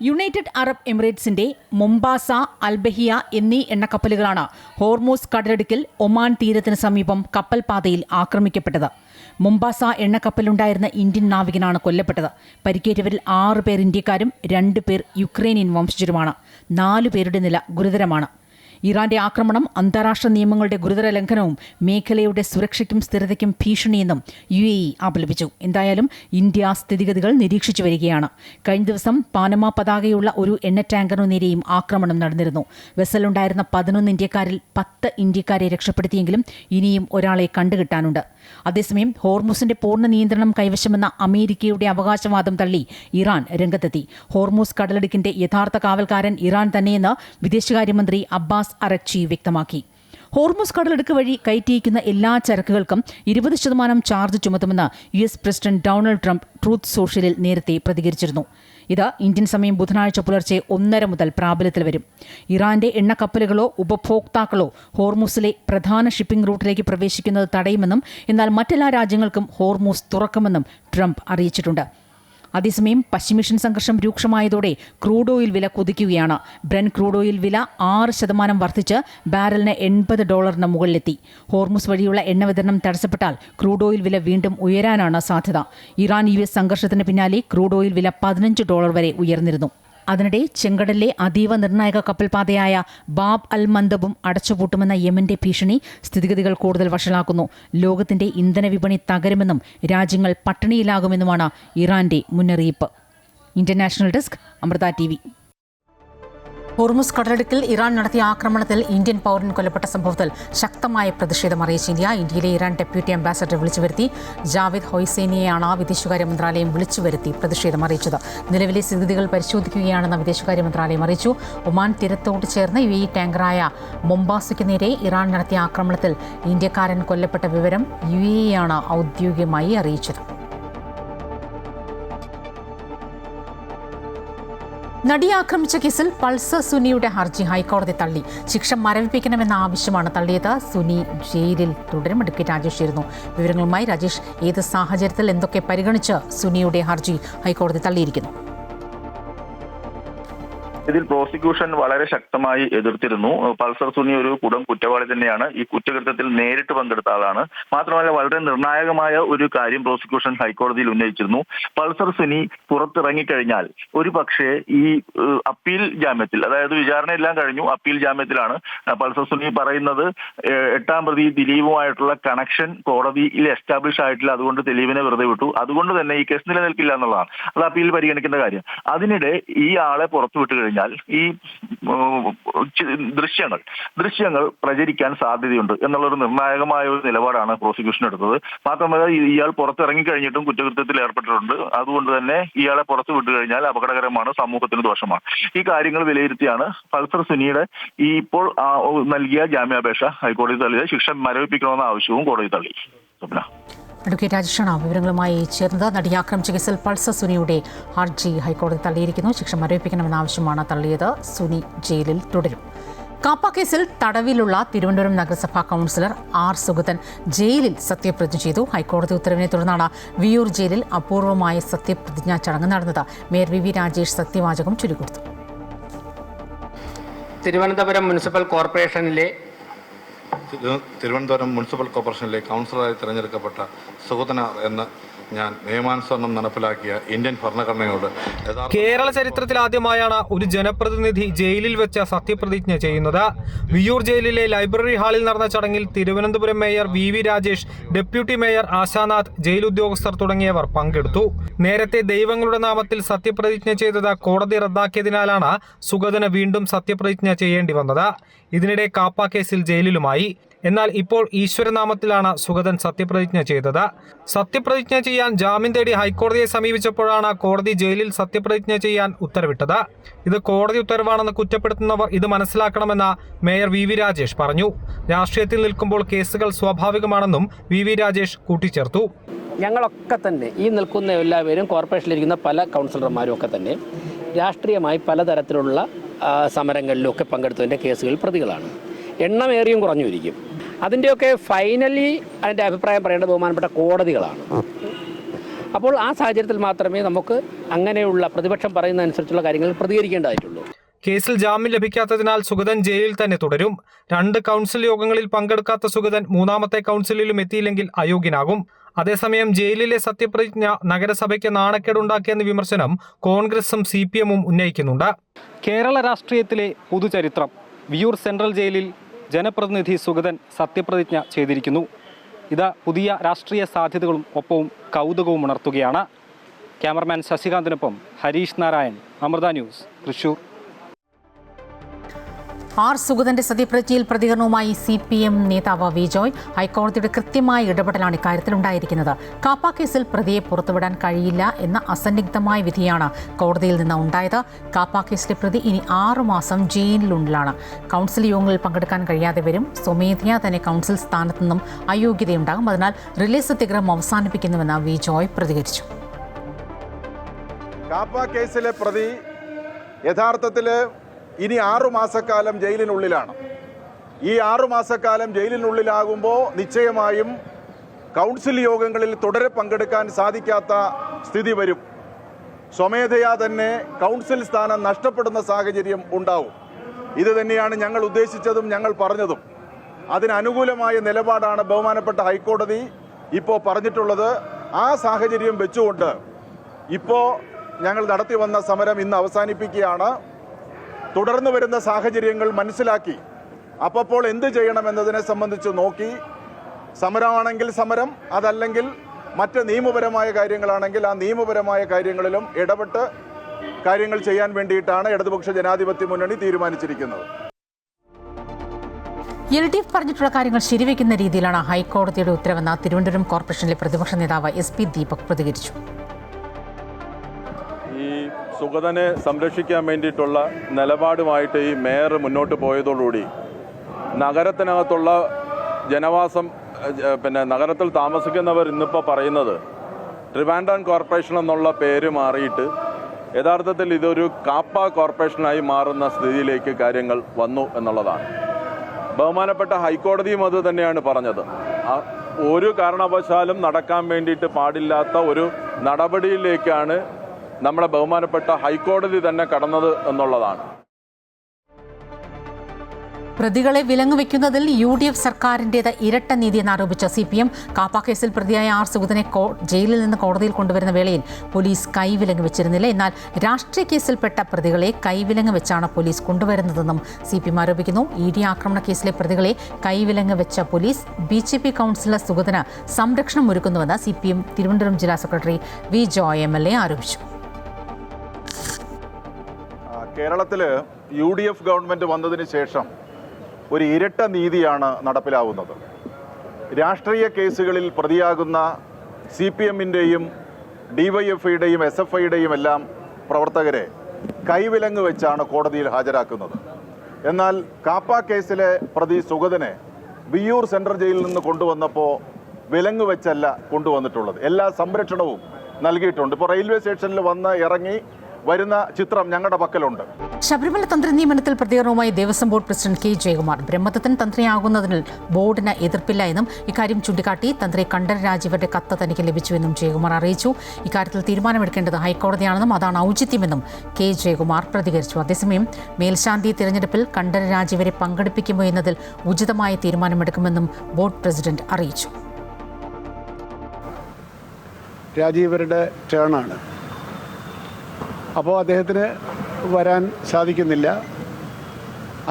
യുണൈറ്റഡ് അറബ് എമിറേറ്റ്സിന്റെ മൊംബാസ, അൽബഹിയ എന്നീ എണ്ണക്കപ്പലുകളാണ് ഹോർമൂസ് കടലിടുക്കിൽ ഒമാൻ തീരത്തിന് സമീപം കപ്പൽപാതയിൽ ആക്രമിക്കപ്പെട്ടത്. മൊംബാസ എണ്ണക്കപ്പലുണ്ടായിരുന്ന ഇന്ത്യൻ നാവികനാണ് കൊല്ലപ്പെട്ടത്. പരിക്കേറ്റവരിൽ 6 പേർ ഇന്ത്യക്കാരും 2 പേർ യുക്രൈനിയൻ വംശജരുമാണ്. 4 പേരുടെ നില ഗുരുതരമാണ്. ഇറാന്റെ ആക്രമണം അന്താരാഷ്ട്ര നിയമങ്ങളുടെ ഗുരുതര ലംഘനവും മേഖലയുടെ സുരക്ഷയ്ക്കും സ്ഥിരതയ്ക്കും ഭീഷണിയെന്നും UAE അപലപിച്ചു. എന്തായാലും ഇന്ത്യ സ്ഥിതിഗതികൾ നിരീക്ഷിച്ചു വരികയാണ്. കഴിഞ്ഞ ദിവസം പാനമ പതാകയുള്ള ഒരു എണ്ണ ടാങ്കറിനു നേരെയും ആക്രമണം നടന്നിരുന്നു. വെസലുണ്ടായിരുന്ന 11 ഇന്ത്യക്കാരിൽ 10 ഇന്ത്യക്കാരെ രക്ഷപ്പെടുത്തിയെങ്കിലും ഇനിയും ഒരാളെ കണ്ടുകിട്ടാനുണ്ട്. അതേസമയം ഹോർമുസിന്റെ പൂർണ്ണ നിയന്ത്രണം കൈവശമെന്ന അമേരിക്കയുടെ അവകാശവാദം തള്ളി ഇറാൻ രംഗത്തെത്തി. ഹോർമുസ് കടലിടുക്കിന്റെ യഥാർത്ഥ കാവൽക്കാരൻ ഇറാൻ തന്നെയെന്ന് വിദേശകാര്യമന്ത്രി അബ്ബാസ് അറക്ചി വ്യക്തമാക്കി. ഹോർമുസ് കടലിടുക്ക് വഴി കയറ്റിയിരിക്കുന്ന എല്ലാ ചരക്കുകൾക്കും 20% ചാർജ് ചുമത്തുമെന്ന് US president Donald Trump Truth സോഷ്യലിൽ നേരത്തെ പ്രതികരിച്ചിരുന്നു. ഇത് ഇന്ത്യൻ സമയം ബുധനാഴ്ച പുലർച്ചെ 1:30 മുതൽ പ്രാബല്യത്തിൽ വരും. ഇറാന്റെ എണ്ണക്കപ്പലുകളോ ഉപഭോക്താക്കളോ ഹോർമുസിലെ പ്രധാന ഷിപ്പിംഗ് റൂട്ടിലേക്ക് പ്രവേശിക്കുന്നത് തടയുമെന്നും എന്നാൽ മറ്റെല്ലാ രാജ്യങ്ങൾക്കും ഹോർമുസ് തുറക്കുമെന്നും ട്രംപ് അറിയിച്ചിട്ടുണ്ട്. അതേസമയം പശ്ചിമേഷ്യൻ സംഘർഷം രൂക്ഷമായതോടെ ക്രൂഡ് ഓയിൽ വില കുതിക്കുകയാണ്. ബ്രെന്റ് ക്രൂഡ് ഓയിൽ വില 6% വർദ്ധിച്ച് ബാരലിന് $80 മുകളിലെത്തി. ഹോർമുസ് വഴിയുള്ള എണ്ണ വിതരണം തടസ്സപ്പെട്ടാൽ ക്രൂഡ് ഓയിൽ വില വീണ്ടും ഉയരാനാണ് സാധ്യത. ഇറാൻ US സംഘർഷത്തിന് പിന്നാലെ ക്രൂഡ് ഓയിൽ വില $15 വരെ ഉയർന്നിരുന്നു. അതിനിടെ ചെങ്കടലിലെ അതീവ നിർണായക കപ്പൽപാതയായ ബാബ് അൽ മന്ദബും അടച്ചുപൂട്ടുമെന്ന യമന്റെ ഭീഷണി സ്ഥിതിഗതികൾ കൂടുതൽ വഷളാക്കുന്നു. ലോകത്തിന്റെ ഇന്ധന വിപണി തകരുമെന്നും രാജ്യങ്ങൾ പട്ടിണിയിലാകുമെന്നുമാണ് ഇറാന്റെ മുന്നറിയിപ്പ്. International desk, Amrita TV. Hormuz കടലിടുക്കിൽ ഇറാൻ നടത്തിയ ആക്രമണത്തിൽ ഇന്ത്യൻ പൗരൻ കൊല്ലപ്പെട്ട സംഭവത്തിൽ ശക്തമായ പ്രതിഷേധം അറിയിച്ച ഇന്ത്യയിലെ ഇറാൻ ഡെപ്യൂട്ടി അംബാസഡർ വിളിച്ചുവരുത്തി. ജാവേദ് ഹൊയ്സേനിയെയാണ് വിദേശകാര്യ മന്ത്രാലയം വിളിച്ചുവരുത്തി പ്രതിഷേധം അറിയിച്ചത്. നിലവിലെ സ്ഥിതിഗതികൾ പരിശോധിക്കുകയാണെന്ന് വിദേശകാര്യ മന്ത്രാലയം അറിയിച്ചു. ഒമാൻ തീരത്തോട് ചേർന്ന് UAE ടാങ്കറായ മൊംബാസയ്ക്ക് നേരെ ഇറാൻ നടത്തിയ ആക്രമണത്തിൽ ഇന്ത്യക്കാരൻ കൊല്ലപ്പെട്ട വിവരം UAE ആണ് ഔദ്യോഗികമായി അറിയിച്ചത്. നടിയെ ആക്രമിച്ച കേസിൽ പൾസർ സുനിയുടെ ഹർജി ഹൈക്കോടതി തള്ളി. ശിക്ഷ മരവിപ്പിക്കണമെന്ന ആവശ്യമാണ് തള്ളിയത്. സുനി ജയിലിൽ തുടരും. അഡ്വക്കേറ്റ് രാജേഷ് ആയിരുന്നു വിവരങ്ങളുമായി. രാജേഷ്, ഏത് സാഹചര്യത്തിൽ എന്തൊക്കെ പരിഗണിച്ച് സുനിയുടെ ഹർജി ഹൈക്കോടതി തള്ളിയിരിക്കുന്നു? ഇതിൽ പ്രോസിക്യൂഷൻ വളരെ ശക്തമായി എതിർത്തിരുന്നു. പൾസർ സുനി ഒരു കുടം കുറ്റവാളി തന്നെയാണ്. ഈ കുറ്റകൃത്യത്തിൽ നേരിട്ട് പങ്കെടുത്ത ആളാണ്. മാത്രമല്ല വളരെ നിർണായകമായ ഒരു കാര്യം പ്രോസിക്യൂഷൻ ഹൈക്കോടതിയിൽ ഉന്നയിച്ചിരുന്നു. പൾസർ സുനി പുറത്തിറങ്ങിക്കഴിഞ്ഞാൽ ഒരു പക്ഷേ ഈ അപ്പീൽ ജാമ്യത്തിൽ, അതായത് വിചാരണയെല്ലാം കഴിഞ്ഞു, അപ്പീൽ ജാമ്യത്തിലാണ്. പൾസർ സുനി പറയുന്നത് 8ാം പ്രതി ദിലീപുമായിട്ടുള്ള കണക്ഷൻ കോടതിയിൽ എസ്റ്റാബ്ലിഷ് ആയിട്ടില്ല, അതുകൊണ്ട് ദിലീപിനെ വെറുതെ വിട്ടു, അതുകൊണ്ട് തന്നെ ഈ കേസ് നിലനിൽക്കില്ല എന്നുള്ളതാണ്. അത് അപ്പീൽ പരിഗണിക്കേണ്ട കാര്യം. അതിനിടെ ഈ ആളെ പുറത്തുവിട്ട് കഴിഞ്ഞാൽ കഴിഞ്ഞാൽ ഈ ദൃശ്യങ്ങൾ പ്രചരിക്കാൻ സാധ്യതയുണ്ട് എന്നുള്ളൊരു നിർണായകമായ ഒരു നിലപാടാണ് പ്രോസിക്യൂഷൻ എടുത്തത്. മാത്രമല്ല ഇയാൾ പുറത്തിറങ്ങി കഴിഞ്ഞിട്ടും കുറ്റകൃത്യത്തിൽ ഏർപ്പെട്ടിട്ടുണ്ട്. അതുകൊണ്ട് തന്നെ ഇയാളെ പുറത്തു വിട്ടു കഴിഞ്ഞാൽ അപകടകരമാണ്, സമൂഹത്തിന് ദോഷമാണ്. ഈ കാര്യങ്ങൾ വിലയിരുത്തിയാണ് പൾസർ സുനിയുടെ ഈ ഇപ്പോൾ നൽകിയ ജാമ്യാപേക്ഷ ഹൈക്കോടതി തള്ളിയത്. ശിക്ഷ മരവിപ്പിക്കണമെന്ന ആവശ്യവും കോടതി തള്ളി. അഡ്വക്കേറ്റ് രാജേഷാണ് വിവരങ്ങളുമായി ചേർന്നത്. നടിയെ ആക്രമിച്ച കേസിൽ പൾസർ സുനിയുടെ ഹർജി ഹൈക്കോടതി തള്ളിയിരിക്കുന്നു. ശിക്ഷ മരവിപ്പിക്കണമെന്ന ആവശ്യമാണ് തള്ളിയത്. സുനി ജയിലിൽ തുടരും. കാപ്പ കേസിൽ തടവിലുള്ള തിരുവനന്തപുരം നഗരസഭാ കൗൺസിലർ ആർ സുഗതൻ ജയിലിൽ സത്യപ്രതിജ്ഞ ചെയ്തു. ഹൈക്കോടതി ഉത്തരവിനെ തുടർന്നാണ് വിയൂർ ജയിലിൽ അപൂർവമായ സത്യപ്രതിജ്ഞാ ചടങ്ങ് നടന്നത്. മേയർ വി രാജേഷ് സത്യവാചകം ചൊല്ലിക്കൊടുത്തു. തിരുവനന്തപുരം മുനിസിപ്പൽ കോർപ്പറേഷനിലെ കൗൺസിലറായി തിരഞ്ഞെടുക്കപ്പെട്ട സുഗതന എന്ന ഞാൻ നിയമാനുസരണം നടപ്പിലാക്കിയ ഇന്ത്യൻ ഭരണഘടനയോട് കേരള ചരിത്രത്തിൽ ആദ്യമായാണ് ഒരു ജനപ്രതിനിധി ജയിലിൽ വെച്ച് സത്യപ്രതിജ്ഞ ചെയ്യുന്നത്. വിയൂർ ജയിലിലെ ലൈബ്രറി ഹാളിൽ നടന്ന ചടങ്ങിൽ Thiruvananthapuram mayor V Rajesh, deputy mayor Ashanath, jail ഉദ്യോഗസ്ഥർ തുടങ്ങിയവർ പങ്കെടുത്തു. നേരത്തെ ദൈവങ്ങളുടെ നാമത്തിൽ സത്യപ്രതിജ്ഞ ചെയ്തത് കോടതി റദ്ദാക്കിയതിനാലാണ് സുഗതന് വീണ്ടും സത്യപ്രതിജ്ഞ ചെയ്യേണ്ടി വന്നത്. ഇതിനിടെ കാപ്പ കേസിൽ ജയിലിലുമായി. എന്നാൽ ഇപ്പോൾ ഈശ്വരനാമത്തിലാണ് സുഗതൻ സത്യപ്രതിജ്ഞ ചെയ്തത്. സത്യപ്രതിജ്ഞ ചെയ്യാൻ ജാമ്യം തേടി ഹൈക്കോടതിയെ സമീപിച്ചപ്പോഴാണ് കോടതി ജയിലിൽ സത്യപ്രതിജ്ഞ ചെയ്യാൻ ഉത്തരവിട്ടത്. ഇത് കോടതി ഉത്തരവാണെന്ന് കുറ്റപ്പെടുത്തുന്നവർ ഇത് മനസ്സിലാക്കണമെന്ന് മേയർ വി രാജേഷ് പറഞ്ഞു. രാഷ്ട്രീയത്തിൽ നിൽക്കുമ്പോൾ കേസുകൾ സ്വാഭാവികമാണെന്നും വി രാജേഷ് കൂട്ടിച്ചേർത്തു. ഞങ്ങളൊക്കെ തന്നെ ഈ നിൽക്കുന്ന എല്ലാവരും കോർപ്പറേഷനിലിരിക്കുന്ന പല കൗൺസിലർമാരും ഒക്കെ തന്നെ രാഷ്ട്രീയമായി പലതരത്തിലുള്ള സമരങ്ങളിലൊക്കെ പങ്കെടുത്തതിൻ്റെ കേസുകളിൽ പ്രതികളാണ്. എണ്ണമേറിയും കുറഞ്ഞുമിരിക്കും. അതിൻ്റെയൊക്കെ ഫൈനലി അതിൻ്റെ അഭിപ്രായം പറയേണ്ട ബഹുമാനപ്പെട്ട കോടതികളാണ്. അപ്പോൾ ആ സാഹചര്യത്തിൽ മാത്രമേ നമുക്ക് അങ്ങനെയുള്ള പ്രതിപക്ഷം പറയുന്ന അനുസരിച്ചുള്ള കാര്യങ്ങൾ പ്രതികരിക്കേണ്ടതായിട്ടുള്ളൂ. കേസിൽ ജാമ്യം ലഭിക്കാത്തതിനാൽ സുഗതൻ ജയിലിൽ തന്നെ തുടരും. 2 കൗൺസിൽ യോഗങ്ങളിൽ പങ്കെടുക്കാത്ത സുഗതൻ 3ാമത്തെ കൗൺസിലിലും എത്തിയില്ലെങ്കിൽ അയോഗ്യനാകും. അതേസമയം ജയിലിലെ സത്യപ്രതിജ്ഞ നഗരസഭയ്ക്ക് നാണക്കേടുണ്ടാക്കിയെന്ന വിമർശനം കോൺഗ്രസും CPM-ഉം ഉന്നയിക്കുന്നുണ്ട്. കേരള രാഷ്ട്രീയത്തിലെ പുതുചരിത്രം. വിയൂർ സെൻട്രൽ ജയിലിൽ ജനപ്രതിനിധി സുഗതൻ സത്യപ്രതിജ്ഞ ചെയ്തിരിക്കുന്നു. ഇത് പുതിയ രാഷ്ട്രീയ സാധ്യതകളും ഒപ്പവും കൗതുകവും ഉണർത്തുകയാണ്. ക്യാമറമാൻ ശശികാന്തിനൊപ്പം ഹരീഷ് നാരായൺ, അമൃത ന്യൂസ്, തൃശൂർ. ആർ സുഗതന്റെ സത്യപ്രതിജ്ഞയിൽ പ്രതികരണവുമായി CPM നേതാവ് വി ജോയ്. ഹൈക്കോടതിയുടെ കൃത്യമായ ഇടപെടലാണ് ഇക്കാര്യത്തിൽ ഉണ്ടായിരിക്കുന്നത്. കാപ്പ കേസിൽ പ്രതിയെ പുറത്തുവിടാൻ കഴിയില്ല എന്ന അസന്നിഗ്ധമായ വിധിയാണ് കോടതിയിൽ നിന്ന് ഉണ്ടായത്. കാപ്പ കേസിലെ പ്രതി ഇനി 6 മാസം ജയിലിനുള്ളിലാണ്. കൗൺസിൽ യോഗങ്ങളിൽ പങ്കെടുക്കാൻ കഴിയാതെ വരും. സ്വമേധയാ തന്നെ കൗൺസിൽ സ്ഥാനത്തു നിന്നും അയോഗ്യതയുണ്ടാകും. അതിനാൽ റിലേ സത്യഗ്രഹം അവസാനിപ്പിക്കുന്നുവെന്ന് വി ജോയ് പ്രതികരിച്ചു. കാപ്പ കേസിലെ പ്രതി യഥാർത്ഥത്തിൽ ഇനി 6 മാസക്കാലം ജയിലിനുള്ളിലാണ്. ഈ 6 മാസക്കാലം ജയിലിനുള്ളിലാകുമ്പോൾ നിശ്ചയമായും കൗൺസിൽ യോഗങ്ങളിൽ തുടരെ പങ്കെടുക്കാൻ സാധിക്കാത്ത സ്ഥിതി വരും. സ്വമേധയാ തന്നെ കൗൺസിൽ സ്ഥാനം നഷ്ടപ്പെടുന്ന സാഹചര്യം ഉണ്ടാവും. ഇത് തന്നെയാണ് ഞങ്ങൾ ഉദ്ദേശിച്ചതും ഞങ്ങൾ പറഞ്ഞതും. അതിനനുകൂലമായ നിലപാടാണ് ബഹുമാനപ്പെട്ട ഹൈക്കോടതി ഇപ്പോൾ പറഞ്ഞിട്ടുള്ളത്. ആ സാഹചര്യം വെച്ചുകൊണ്ട് ഇപ്പോൾ ഞങ്ങൾ നടത്തി വന്ന സമരം ഇന്ന് അവസാനിപ്പിക്കുകയാണ്. തുടർന്ന് വരുന്ന സാഹചര്യങ്ങൾ മനസ്സിലാക്കി അപ്പോൾ എന്ത് ചെയ്യണമെന്നതിനെ സംബന്ധിച്ച് നോക്കി, സമരമാണെങ്കിൽ സമരം, അതല്ലെങ്കിൽ മറ്റ് നിയമപരമായ കാര്യങ്ങളാണെങ്കിൽ ആ നിയമപരമായ കാര്യങ്ങളിലും ഇടപെട്ട് കാര്യങ്ങൾ ചെയ്യാൻ വേണ്ടിയിട്ടാണ് ഇടതുപക്ഷ ജനാധിപത്യ മുന്നണി തീരുമാനിച്ചിരിക്കുന്നത്. LDF പറഞ്ഞിട്ടുള്ള കാര്യങ്ങൾ ശരിവെക്കുന്ന രീതിയിലാണ് ഹൈക്കോടതിയുടെ ഉത്തരവെന്ന് തിരുവനന്തപുരം കോർപ്പറേഷനിലെ പ്രതിപക്ഷ നേതാവ് SP ദീപക് പ്രതികരിച്ചു. ഈ സുഗതനെ സംരക്ഷിക്കാൻ വേണ്ടിയിട്ടുള്ള നിലപാടുമായിട്ട് ഈ മേയർ മുന്നോട്ട് പോയതോടുകൂടി നഗരത്തിനകത്തുള്ള ജനവാസം, നഗരത്തിൽ താമസിക്കുന്നവർ ഇന്നിപ്പോൾ പറയുന്നത് ട്രിവാൻഡ്രം കോർപ്പറേഷൻ എന്നുള്ള പേര് മാറിയിട്ട് യഥാർത്ഥത്തിൽ ഇതൊരു കാപ്പ കോർപ്പറേഷനായി മാറുന്ന സ്ഥിതിയിലേക്ക് കാര്യങ്ങൾ വന്നു എന്നുള്ളതാണ്. ബഹുമാനപ്പെട്ട ഹൈക്കോടതിയും അത് തന്നെയാണ് പറഞ്ഞത്. ഒരു കാരണവശാലും നടക്കാൻ വേണ്ടിയിട്ട് പാടില്ലാത്ത ഒരു നടപടിയിലേക്കാണ് നമ്മുടെ ബഹുമാനപ്പെട്ട ഹൈക്കോടതി തന്നെ കടന്നത് എന്നുള്ളതാണ്. പ്രതികളെ വിലങ്ങുവെക്കുന്നതിൽ UDF സർക്കാരിൻ്റേത് ഇരട്ട നീതി എന്നാരോപിച്ച CPM കാപ്പ കേസിൽ പ്രതിയായ ആർ സുഗതനെ ജയിലിൽ നിന്ന് കോടതിയിൽ കൊണ്ടുവരുന്ന വേളയിൽ പോലീസ് കൈവിലങ്ങ് വെച്ചിരുന്നില്ല. എന്നാൽ രാഷ്ട്രീയ കേസിൽപ്പെട്ട പ്രതികളെ കൈവിലങ്ങ് വെച്ചാണ് പോലീസ് കൊണ്ടുവരുന്നതെന്നും CPM ആരോപിക്കുന്നു. ED ആക്രമണ കേസിലെ പ്രതികളെ കൈവിലങ്ങ് വെച്ച പോലീസ് BJP കൗൺസിലർ സുഗതന് സംരക്ഷണം ഒരുക്കുന്നുവെന്ന് CPM തിരുവനന്തപുരം ജില്ലാ സെക്രട്ടറി വി ജോയ് MLA ആരോപിച്ചു. കേരളത്തിൽ UDF ഗവൺമെൻറ് വന്നതിന് ശേഷം ഒരു ഇരട്ട നീതിയാണ് നടപ്പിലാവുന്നത്. രാഷ്ട്രീയ കേസുകളിൽ പ്രതിയാകുന്ന CPM-ൻ്റെയും DYFIയുടെയും SFIയുടെയും എല്ലാം പ്രവർത്തകരെ കൈവിലങ്ങ് വെച്ചാണ് കോടതിയിൽ ഹാജരാക്കുന്നത്. എന്നാൽ കാപ്പ കേസിലെ പ്രതി സുഗതനെ വിയ്യൂർ സെൻട്രൽ ജയിലിൽ നിന്ന് കൊണ്ടുവന്നപ്പോൾ വിലങ്ങ് വെച്ചല്ല കൊണ്ടുവന്നിട്ടുള്ളത്. എല്ലാ സംരക്ഷണവും നൽകിയിട്ടുണ്ട്. ഇപ്പോൾ റെയിൽവേ സ്റ്റേഷനിൽ വന്ന് ഇറങ്ങി വരുന്ന ചിത്രം ഞങ്ങളുടെ പക്കലുണ്ട്. ശബരിമല തന്ത്രി നിയമനത്തിൽ പ്രതികരണവുമായി Devaswom board president K. Jayakumar. Brahmadathan തന്ത്രിയാകുന്നതിൽ ബോർഡിന് എതിർപ്പില്ല എന്നും ഇക്കാര്യം ചൂണ്ടിക്കാട്ടി തന്ത്രി കണ്ഠരര് രാജീവരുടെ കത്ത് തനിക്ക് ലഭിച്ചുവെന്നും ജയകുമാർ അറിയിച്ചു. ഇക്കാര്യത്തിൽ തീരുമാനമെടുക്കേണ്ടത് ഹൈക്കോടതിയാണെന്നും അതാണ് ഔചിത്യമെന്നും K. ജയകുമാർ പ്രതികരിച്ചു. അതേസമയം മേൽശാന്തി തിരഞ്ഞെടുപ്പിൽ കണ്ഠരര് രാജീവരെ പങ്കെടുപ്പിക്കുമോ എന്നതിൽ ഉചിതമായ തീരുമാനമെടുക്കുമെന്നും ബോർഡ് പ്രസിഡന്റ് അറിയിച്ചു. രാജീവരുടെ ടേണാണ്. അപ്പോൾ അദ്ദേഹത്തിന് വരാൻ സാധിക്കുന്നില്ല,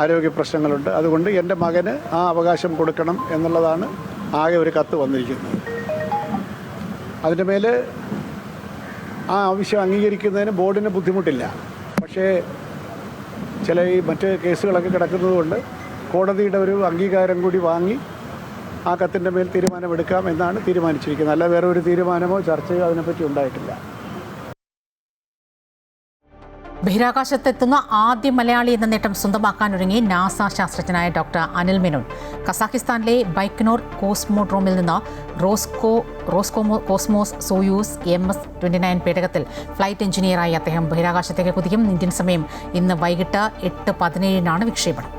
ആരോഗ്യ പ്രശ്നങ്ങളുണ്ട്. അതുകൊണ്ട് എൻ്റെ മകന് ആ അവകാശം കൊടുക്കണം എന്നുള്ളതാണ് ആകെ ഒരു കത്ത് വന്നിരിക്കുന്നത്. അതിൻ്റെ മേൽ ആ ആവശ്യം അംഗീകരിക്കുന്നതിന് ബോർഡിന് ബുദ്ധിമുട്ടില്ല. പക്ഷേ ചില ഈ മറ്റ് കേസുകളൊക്കെ കിടക്കുന്നതുകൊണ്ട് കോടതിയുടെ ഒരു അംഗീകാരം കൂടി വാങ്ങി ആ കത്തിൻ്റെ മേൽ തീരുമാനമെടുക്കാം എന്നാണ് തീരുമാനിച്ചിരിക്കുന്നത്. അല്ല വേറെ ഒരു തീരുമാനമോ ചർച്ചയോ അതിനെപ്പറ്റി ഉണ്ടായിട്ടില്ല. ബഹിരാകാശത്തെത്തുന്ന ആദ്യ മലയാളി എന്ന നേട്ടം സ്വന്തമാക്കാനൊരുങ്ങി നാസ ശാസ്ത്രജ്ഞനായ ഡോക്ടർ അനിൽ മേനോൻ. കസാഖിസ്ഥാനിലെ ബൈക്കനോർ കോസ്മോഡ്രോമിൽ നിന്ന് കോസ്മോസ് സോയൂസ് MS-29 പേടകത്തിൽ ഫ്ലൈറ്റ് എഞ്ചിനീയറായി അദ്ദേഹം ബഹിരാകാശത്തേക്ക് കുതിക്കും. ഇന്ത്യൻ സമയം ഇന്ന് വൈകിട്ട് 8:17 വിക്ഷേപണം.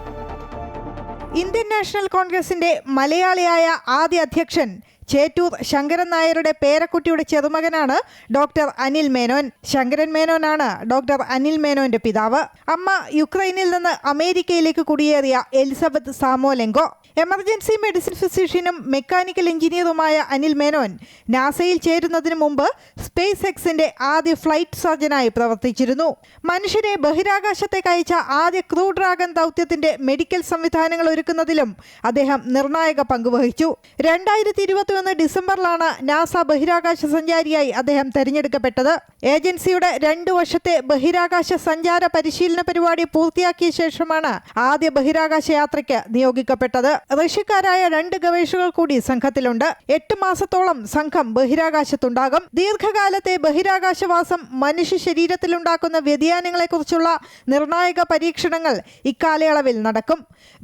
ഇന്ത്യൻ നാഷണൽ കോൺഗ്രസിന്റെ മലയാളിയായ ആദ്യ അധ്യക്ഷൻ ചേറ്റൂർ ശങ്കരൻ നായരുടെ പേരക്കുട്ടിയുടെ ചെറുമകനാണ് ഡോക്ടർ അനിൽ മേനോൻ. ശങ്കരൻ മേനോനാണ് ഡോക്ടർ അനിൽ മേനോന്റെ പിതാവ്. അമ്മ യുക്രൈനിൽ നിന്ന് അമേരിക്കയിലേക്ക് കുടിയേറിയ എലിസബത്ത് സാമോലെങ്കോ. എമർജൻസി മെഡിസിൻ ഫിസിഷ്യനും മെക്കാനിക്കൽ എഞ്ചിനീയറുമായ അനിൽ മേനോൻ നാസയിൽ ചേരുന്നതിന് മുമ്പ് സ്പേസ് എക്സിന്റെ ആദ്യ ഫ്ലൈറ്റ് സർജനായി പ്രവർത്തിച്ചിരുന്നു. മനുഷ്യരെ ബഹിരാകാശത്തേക്ക് അയച്ച ആദ്യ ക്രൂ ഡ്രാഗൺ ദൗത്യത്തിന്റെ മെഡിക്കൽ സംവിധാനങ്ങൾ ഒരുക്കുന്നതിലും അദ്ദേഹം നിർണായക പങ്കുവഹിച്ചു. 2021 ഡിസംബറിലാണ് നാസ ബഹിരാകാശ സഞ്ചാരിയായി അദ്ദേഹം തെരഞ്ഞെടുക്കപ്പെട്ടത്. ഏജൻസിയുടെ 2 വർഷത്തെ ബഹിരാകാശ സഞ്ചാര പരിശീലന പരിപാടി പൂർത്തിയാക്കിയ ശേഷമാണ് ആദ്യ ബഹിരാകാശ യാത്രയ്ക്ക് നിയോഗിക്കപ്പെട്ടത്. റഷ്യക്കാരായ 2 ഗവേഷകർ കൂടി സംഘത്തിലുണ്ട്. 8 മാസത്തോളം സംഘം ബഹിരാകാശത്തുണ്ടാകും. ദീർഘകാലത്തെ ബഹിരാകാശവാസം മനുഷ്യ ശരീരത്തിലുണ്ടാക്കുന്ന വ്യതിയാനങ്ങളെക്കുറിച്ചുള്ള നിർണായക പരീക്ഷണങ്ങൾ ഇക്കാലയളവിൽ നടക്കും.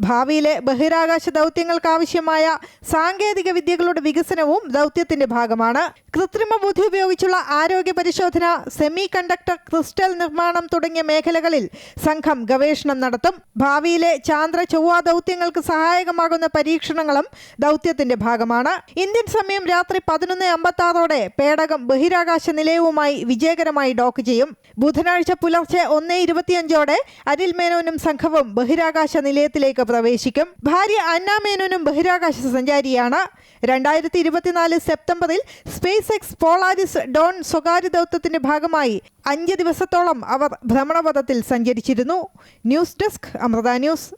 ഭാവിയിലെ ബഹിരാകാശ ദൗത്യങ്ങൾക്കാവശ്യമായ സാങ്കേതിക വിദ്യകളുടെ വികസനവും ദൗത്യത്തിന്റെ ഭാഗമാണ്. കൃത്രിമ ബുദ്ധി ഉപയോഗിച്ചുള്ള ആരോഗ്യ പരിശോധന, സെമി കണ്ടക്ടർ ക്രിസ്റ്റൽ നിർമ്മാണം തുടങ്ങിയ മേഖലകളിൽ സംഘം ഗവേഷണം നടത്തും. ഭാവിയിലെ ചാന്ദ്ര ചൊവ്വ ദൗത്യങ്ങൾക്ക് സഹായകമാകുന്ന പരീക്ഷണങ്ങളും ദൗത്യത്തിന്റെ ഭാഗമാണ്. ഇന്ത്യൻ സമയം രാത്രി 11:56 പേടകം ബഹിരാകാശ നിലയവുമായി വിജയകരമായി ഡോക്ക് ചെയ്യും. ബുധനാഴ്ച പുലർച്ചെ 1:25 അനിൽ മേനോനും സംഘവും ബഹിരാകാശ നിലയത്തിലേക്ക് പ്രവേശിക്കും. ഭാര്യ അന്ന മേനോനും ബഹിരാകാശ സഞ്ചാരിയാണ്. 2024 സെപ്റ്റംബറിൽ സ്പേസ് എക്സ് പോളാരിസ് ഡോൺ സ്വകാര്യ ദൗത്യത്തിന്റെ ഭാഗമായി 5 ദിവസത്തോളം അവർ ഭ്രമണപഥത്തിൽ സഞ്ചരിച്ചിരുന്നു. News desk Amrita news.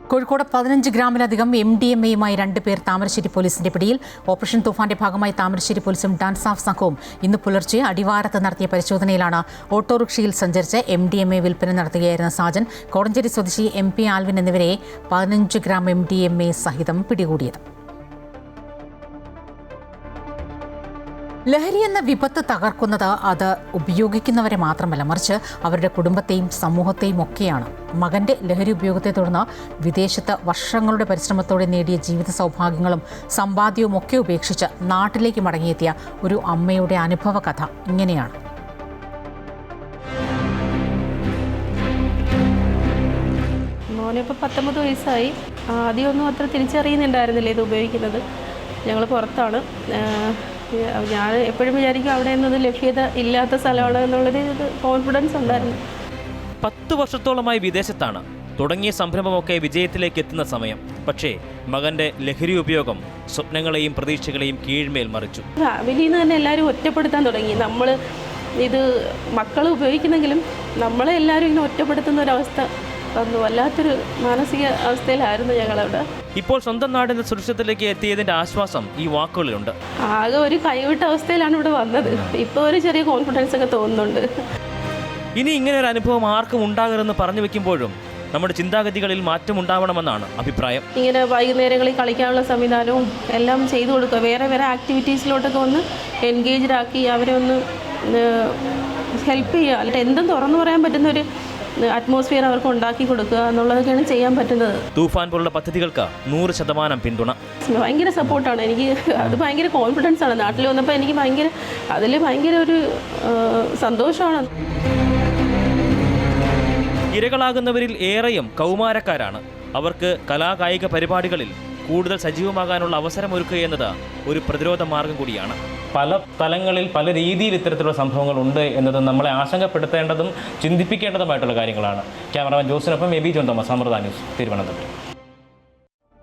Kozhikode 15 ഗ്രാമിലധികം MDMA-യുമായി 2 പേർ താമരശ്ശേരി പോലീസിന്റെ പിടിയിൽ. ഓപ്പറേഷൻ തൂഫാന്റെ ഭാഗമായി താമരശ്ശേരി പോലീസും ഡാൻസ് ഓഫ് സംഘവും ഇന്ന് പുലർച്ചെ അടിവാരത്ത് നടത്തിയ പരിശോധനയിലാണ് ഓട്ടോറിക്ഷയിൽ സഞ്ചരിച്ച് MDMA വിൽപ്പന നടത്തുകയായിരുന്ന സാജൻ, കോടഞ്ചേരി സ്വദേശി MP ആൽവിൻ എന്നിവരെ 15 ഗ്രാം MDMA സഹിതം പിടികൂടിയത്. ലഹരി എന്ന വിപത്ത് തകർക്കുന്നത് അത് ഉപയോഗിക്കുന്നവരെ മാത്രമല്ല, മറിച്ച് അവരുടെ കുടുംബത്തെയും സമൂഹത്തെയും ഒക്കെയാണ്. മകൻ്റെ ലഹരി ഉപയോഗത്തെ തുടർന്ന് വിദേശത്ത് വർഷങ്ങളുടെ പരിശ്രമത്തോടെ നേടിയ ജീവിത സൗഭാഗ്യങ്ങളും സമ്പാദ്യവും ഒക്കെ ഉപേക്ഷിച്ച് നാട്ടിലേക്ക് മടങ്ങിയെത്തിയ ഒരു അമ്മയുടെ അനുഭവ കഥ ഇങ്ങനെയാണ്. മോനിപ്പോൾ 19 വയസ്സായി. ആദ്യമൊന്നും അത്ര തിരിച്ചറിയുന്നുണ്ടായിരുന്നില്ല ഇത് ഉപയോഗിക്കുന്നത്. ഞങ്ങൾ പുറത്താണ്. ഞാൻ എപ്പോഴും വിചാരിക്കും അവിടെ നിന്നൊന്നും ലഭ്യത ഇല്ലാത്ത സ്ഥലമാണ് എന്നുള്ളൊരു കോൺഫിഡൻസ് ഉണ്ടായിരുന്നു. 10 വർഷത്തോളമായി വിദേശത്താണ്. തുടങ്ങിയ സംരംഭമൊക്കെ വിജയത്തിലേക്ക് എത്തുന്ന സമയം. പക്ഷേ മകൻ്റെ ലഹരി ഉപയോഗം സ്വപ്നങ്ങളെയും പ്രതീക്ഷകളെയും കീഴ്മേൽ മറിച്ചു. ഫാമിലിയിൽ നിന്ന് തന്നെ എല്ലാവരും ഒറ്റപ്പെടുത്താൻ തുടങ്ങി. നമ്മൾ ഇത് മക്കൾ ഉപയോഗിക്കുന്നെങ്കിലും നമ്മളെ എല്ലാവരും ഇങ്ങനെ ഒറ്റപ്പെടുത്തുന്ന ഒരവസ്ഥ വന്നു. വല്ലാത്തൊരു മാനസിക അവസ്ഥയിലായിരുന്നു ഞങ്ങളവിടെ. ഇപ്പോൾ സ്വന്തം നാടിന്റെ സുരക്ഷിതത്തിലേക്ക് എത്തിയതിന്റെ ആശ്വാസം ഈ വാക്കുകളിലുണ്ട്. ആകെ ഒരു കൈവിട്ട അവസ്ഥയിലാണ് ഇവിടെ വന്നത്. ഇപ്പോൾ ഒരു ചെറിയ കോൺഫിഡൻസ് ഒക്കെ തോന്നുന്നുണ്ട്. ഇനി ഇങ്ങനെ ഒരു അനുഭവം ആർക്കും ഉണ്ടാകരുതെന്ന് പറഞ്ഞു വെക്കുമ്പോഴും നമ്മുടെ ചിന്താഗതികളിൽ മാറ്റം ഉണ്ടാവണമെന്നാണ് അഭിപ്രായം. ഇങ്ങനെ വൈകുന്നേരങ്ങളിൽ കളിക്കാനുള്ള സംവിധാനവും എല്ലാം ചെയ്തു കൊടുക്കുക, വേറെ വേറെ ആക്ടിവിറ്റീസിലോട്ടൊക്കെ ഒന്ന് എൻഗേജ്ഡ് ആക്കി അവരെ ഒന്ന് ഹെൽപ്പ് ചെയ്യുക, അല്ലാതെ എന്തും തുറന്നു പറയാൻ പറ്റുന്ന ഒരു അറ്റ്മോസ്ഫിയർ അവർക്ക് ഉണ്ടാക്കി കൊടുക്കുക എന്നുള്ളതൊക്കെയാണ് ചെയ്യാൻ പറ്റുന്നത്. തൂഫാൻ പോലുള്ള പദ്ധതികൾക്ക് 100% പിന്തുണ. ഭയങ്കര സപ്പോർട്ടാണ് എനിക്ക്. അത് ഭയങ്കര കോൺഫിഡൻസ് ആണ്. നാട്ടിൽ വന്നപ്പോൾ എനിക്ക് ഭയങ്കര ഒരു സന്തോഷമാണ്. ഇരകളാകുന്നവരിൽ ഏറെയും കൗമാരക്കാരാണ്. അവർക്ക് കലാകായിക പരിപാടികളിൽ കൂടുതൽ സജീവമാകാനുള്ള അവസരമൊരുക്കുക എന്നത് ഒരു പ്രതിരോധ മാർഗം കൂടിയാണ്. പല തലങ്ങളിൽ പല രീതിയിൽ ഇത്തരത്തിലുള്ള സംഭവങ്ങൾ ഉണ്ട് എന്നത് നമ്മളെ ആശങ്കപ്പെടുത്തേണ്ടതും ചിന്തിപ്പിക്കേണ്ടതുമായിട്ടുള്ള കാര്യങ്ങളാണ്. ക്യാമറമാൻ ജോസിനൊപ്പം Aby John Thomas, Amrita news, Thiruvananthapuram.